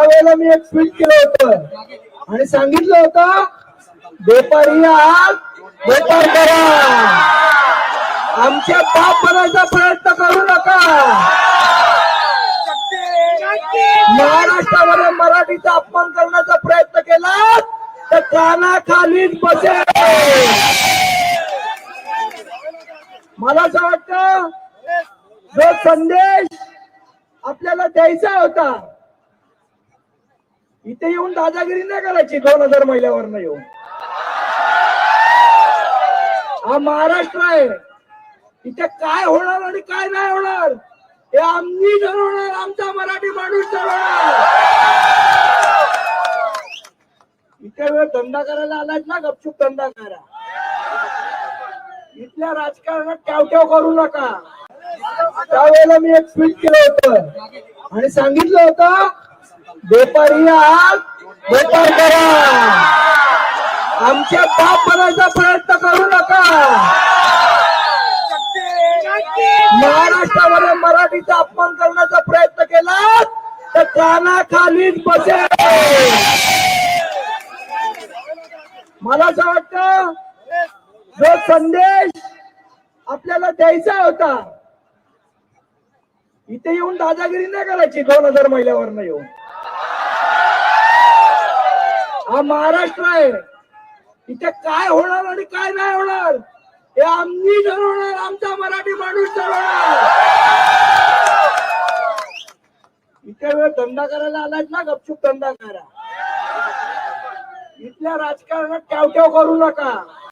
त्यावेळेला मी एक ट्विट केलं होतं आणि सांगितलं होतं व्यापारी आहात, व्यापार करा, आमचे बाप बनायचा प्रयत्न करू नका. महाराष्ट्रामध्ये मराठीचा अपमान करण्याचा प्रयत्न केला तर कानाखालीच बसेल. मला असं वाटतं जो संदेश आपल्याला द्यायचा होता, इथे येऊन दादागिरी नाही करायची 2000 महिल्यावर येऊन. हा महाराष्ट्र आहे, इथे काय होणार आणि काय नाही होणार हे आम्ही ठरवणार, आमचा मराठी माणूस ठरवणार. इथे वेळ धंदा करायला आलाय ना, गपचूप धंदा करा. इथल्या राजकारणात ट्याव करू नका. त्यावेळेला मी एक ट्विट केलं होतं आणि सांगितलं होतं व्यापारी आहात, व्यापार करा, आमचे बाप बनायचा प्रयत्न करू नका. महाराष्ट्रामध्ये मराठीचा अपमान करण्याचा प्रयत्न केला तर कानाखालीच बसेल. मला असं वाटतं जो संदेश आपल्याला द्यायचा होता, इथे येऊन दादागिरी नाही करायची 2000 महिल्यावर येऊन. हा महाराष्ट्र आहे, इथे काय होणार आणि काय नाही होणार हे आम्ही ठरवणार, आमचा मराठी माणूस ठरवणार. इथे वेळ धंदा करायला आलाय ना, गपचूप धंदा करा. इथल्या राजकारणात ट्याव करू नका.